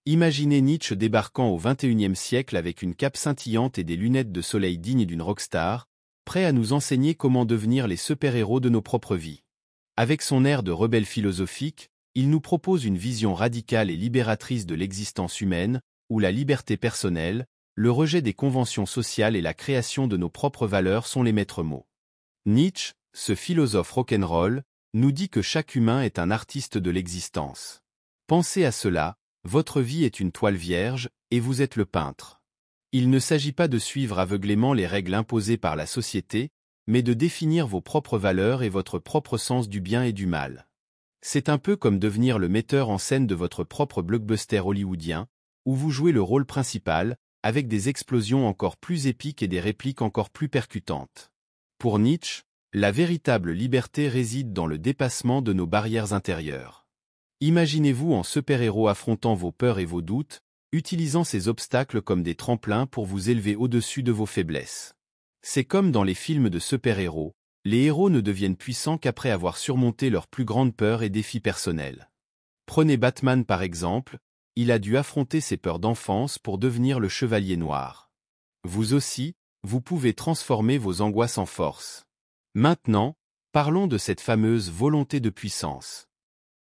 Imaginez Nietzsche débarquant au XXIe siècle avec une cape scintillante et des lunettes de soleil dignes d'une rockstar, prêt à nous enseigner comment devenir les super-héros de nos propres vies. Avec son air de rebelle philosophique, il nous propose une vision radicale et libératrice de l'existence humaine, où la liberté personnelle, le rejet des conventions sociales et la création de nos propres valeurs sont les maîtres mots. Nietzsche, ce philosophe rock'n'roll, nous dit que chaque humain est un artiste de l'existence. Pensez à cela, votre vie est une toile vierge, et vous êtes le peintre. Il ne s'agit pas de suivre aveuglément les règles imposées par la société, mais de définir vos propres valeurs et votre propre sens du bien et du mal. C'est un peu comme devenir le metteur en scène de votre propre blockbuster hollywoodien, où vous jouez le rôle principal, avec des explosions encore plus épiques et des répliques encore plus percutantes. Pour Nietzsche, la véritable liberté réside dans le dépassement de nos barrières intérieures. Imaginez-vous en super-héros affrontant vos peurs et vos doutes, utilisant ces obstacles comme des tremplins pour vous élever au-dessus de vos faiblesses. C'est comme dans les films de super-héros, les héros ne deviennent puissants qu'après avoir surmonté leurs plus grandes peurs et défis personnels. Prenez Batman par exemple, il a dû affronter ses peurs d'enfance pour devenir le Chevalier Noir. Vous aussi, vous pouvez transformer vos angoisses en force. Maintenant, parlons de cette fameuse volonté de puissance.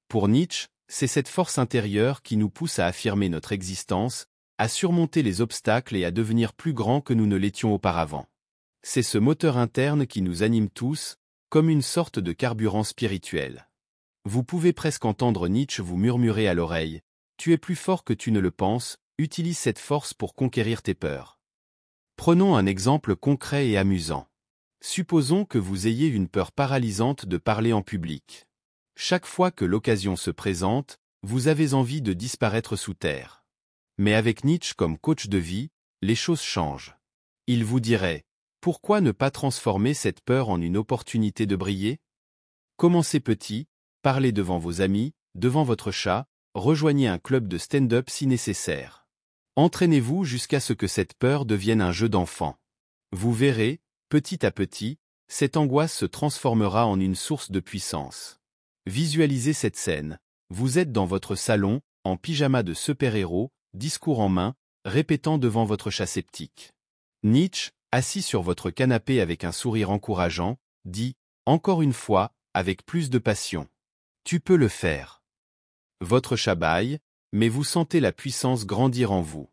Pour Nietzsche, c'est cette force intérieure qui nous pousse à affirmer notre existence, à surmonter les obstacles et à devenir plus grands que nous ne l'étions auparavant. C'est ce moteur interne qui nous anime tous, comme une sorte de carburant spirituel. Vous pouvez presque entendre Nietzsche vous murmurer à l'oreille « Tu es plus fort que tu ne le penses, utilise cette force pour conquérir tes peurs ». Prenons un exemple concret et amusant. Supposons que vous ayez une peur paralysante de parler en public. Chaque fois que l'occasion se présente, vous avez envie de disparaître sous terre. Mais avec Nietzsche comme coach de vie, les choses changent. Il vous dirait « Pourquoi ne pas transformer cette peur en une opportunité de briller ?» Commencez petit, parlez devant vos amis, devant votre chat, rejoignez un club de stand-up si nécessaire. Entraînez-vous jusqu'à ce que cette peur devienne un jeu d'enfant. Vous verrez, petit à petit, cette angoisse se transformera en une source de puissance. Visualisez cette scène. Vous êtes dans votre salon, en pyjama de super-héros, discours en main, répétant devant votre chat sceptique. Nietzsche, assis sur votre canapé avec un sourire encourageant, dit, encore une fois, avec plus de passion. Tu peux le faire. Votre chat bâille, mais vous sentez la puissance grandir en vous.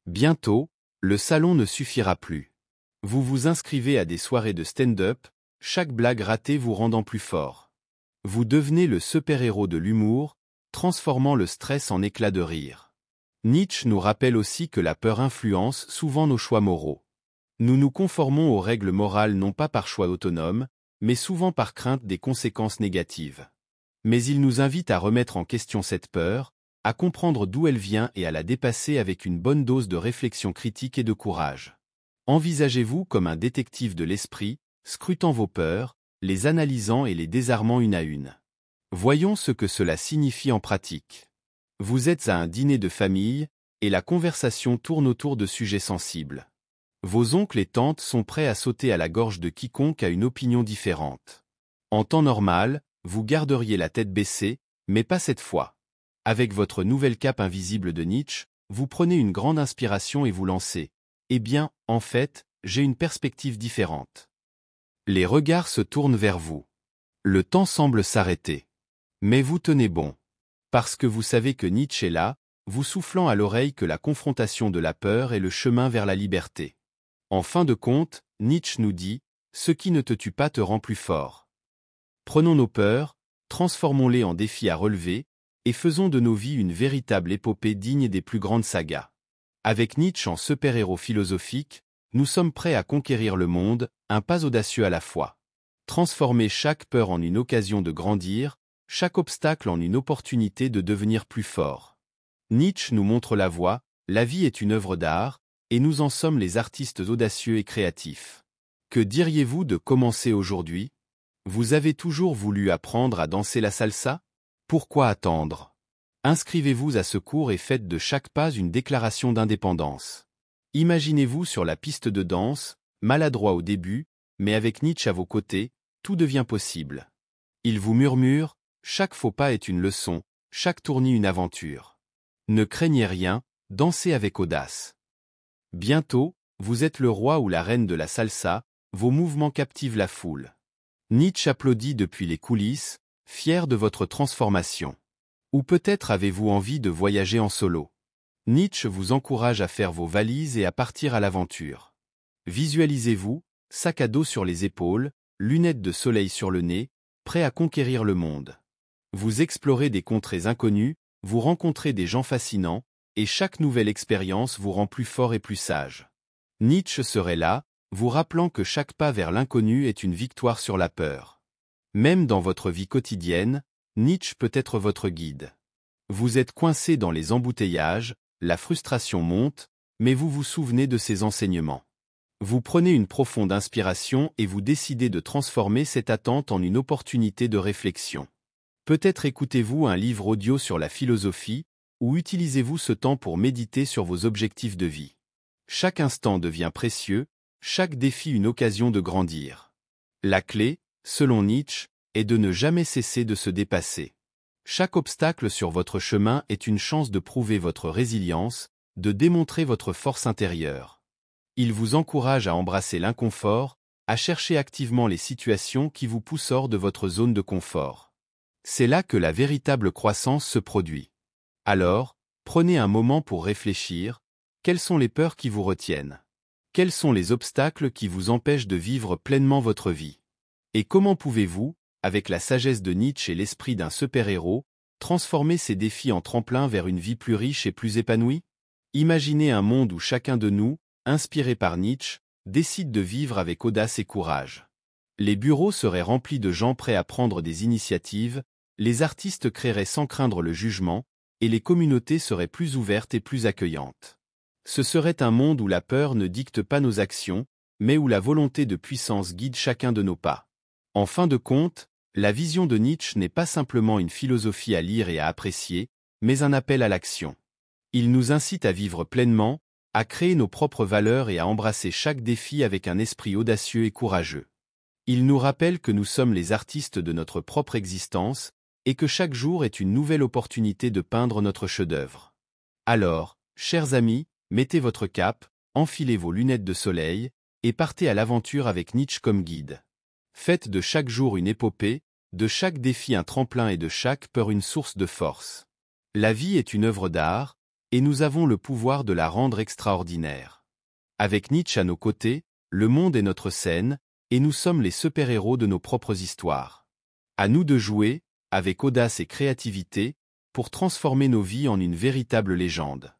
Bientôt, le salon ne suffira plus. Vous vous inscrivez à des soirées de stand-up, chaque blague ratée vous rendant plus fort. Vous devenez le super-héros de l'humour, transformant le stress en éclats de rire. Nietzsche nous rappelle aussi que la peur influence souvent nos choix moraux. Nous nous conformons aux règles morales non pas par choix autonome, mais souvent par crainte des conséquences négatives. Mais il nous invite à remettre en question cette peur, à comprendre d'où elle vient et à la dépasser avec une bonne dose de réflexion critique et de courage. Envisagez-vous comme un détective de l'esprit, scrutant vos peurs, les analysant et les désarmant une à une. Voyons ce que cela signifie en pratique. Vous êtes à un dîner de famille, et la conversation tourne autour de sujets sensibles. Vos oncles et tantes sont prêts à sauter à la gorge de quiconque a une opinion différente. En temps normal, vous garderiez la tête baissée, mais pas cette fois. Avec votre nouvelle cape invisible de Nietzsche, vous prenez une grande inspiration et vous lancez. Eh bien, en fait, j'ai une perspective différente. Les regards se tournent vers vous. Le temps semble s'arrêter. Mais vous tenez bon. Parce que vous savez que Nietzsche est là, vous soufflant à l'oreille que la confrontation de la peur est le chemin vers la liberté. En fin de compte, Nietzsche nous dit « Ce qui ne te tue pas te rend plus fort ». Prenons nos peurs, transformons-les en défis à relever, et faisons de nos vies une véritable épopée digne des plus grandes sagas. Avec Nietzsche en super-héros philosophique, nous sommes prêts à conquérir le monde, un pas audacieux à la fois. Transformer chaque peur en une occasion de grandir, chaque obstacle en une opportunité de devenir plus fort. Nietzsche nous montre la voie, la vie est une œuvre d'art, et nous en sommes les artistes audacieux et créatifs. Que diriez-vous de commencer aujourd'hui ? Vous avez toujours voulu apprendre à danser la salsa ? Pourquoi attendre ? Inscrivez-vous à ce cours et faites de chaque pas une déclaration d'indépendance. Imaginez-vous sur la piste de danse, maladroit au début, mais avec Nietzsche à vos côtés, tout devient possible. Il vous murmure, chaque faux pas est une leçon, chaque tournis une aventure. Ne craignez rien, dansez avec audace. Bientôt, vous êtes le roi ou la reine de la salsa, vos mouvements captivent la foule. Nietzsche applaudit depuis les coulisses, fier de votre transformation. Ou peut-être avez-vous envie de voyager en solo. Nietzsche vous encourage à faire vos valises et à partir à l'aventure. Visualisez-vous, sac à dos sur les épaules, lunettes de soleil sur le nez, prêt à conquérir le monde. Vous explorez des contrées inconnues, vous rencontrez des gens fascinants, et chaque nouvelle expérience vous rend plus fort et plus sage. Nietzsche serait là, vous rappelant que chaque pas vers l'inconnu est une victoire sur la peur. Même dans votre vie quotidienne, Nietzsche peut être votre guide. Vous êtes coincé dans les embouteillages, la frustration monte, mais vous vous souvenez de ses enseignements. Vous prenez une profonde inspiration et vous décidez de transformer cette attente en une opportunité de réflexion. Peut-être écoutez-vous un livre audio sur la philosophie, ou utilisez-vous ce temps pour méditer sur vos objectifs de vie. Chaque instant devient précieux, chaque défi une occasion de grandir. La clé, selon Nietzsche, est de ne jamais cesser de se dépasser. Chaque obstacle sur votre chemin est une chance de prouver votre résilience, de démontrer votre force intérieure. Il vous encourage à embrasser l'inconfort, à chercher activement les situations qui vous poussent hors de votre zone de confort. C'est là que la véritable croissance se produit. Alors, prenez un moment pour réfléchir, quelles sont les peurs qui vous retiennent? Quels sont les obstacles qui vous empêchent de vivre pleinement votre vie? Et comment pouvez-vous, avec la sagesse de Nietzsche et l'esprit d'un super-héros, transformer ces défis en tremplin vers une vie plus riche et plus épanouie? Imaginez un monde où chacun de nous, inspiré par Nietzsche, décide de vivre avec audace et courage. Les bureaux seraient remplis de gens prêts à prendre des initiatives, les artistes créeraient sans craindre le jugement, et les communautés seraient plus ouvertes et plus accueillantes. Ce serait un monde où la peur ne dicte pas nos actions, mais où la volonté de puissance guide chacun de nos pas. En fin de compte, la vision de Nietzsche n'est pas simplement une philosophie à lire et à apprécier, mais un appel à l'action. Il nous incite à vivre pleinement, à créer nos propres valeurs et à embrasser chaque défi avec un esprit audacieux et courageux. Il nous rappelle que nous sommes les artistes de notre propre existence, et que chaque jour est une nouvelle opportunité de peindre notre chef-d'œuvre. Alors, chers amis, mettez votre cape, enfilez vos lunettes de soleil, et partez à l'aventure avec Nietzsche comme guide. Faites de chaque jour une épopée, de chaque défi un tremplin et de chaque peur une source de force. La vie est une œuvre d'art, et nous avons le pouvoir de la rendre extraordinaire. Avec Nietzsche à nos côtés, le monde est notre scène, et nous sommes les super-héros de nos propres histoires. À nous de jouer, avec audace et créativité, pour transformer nos vies en une véritable légende.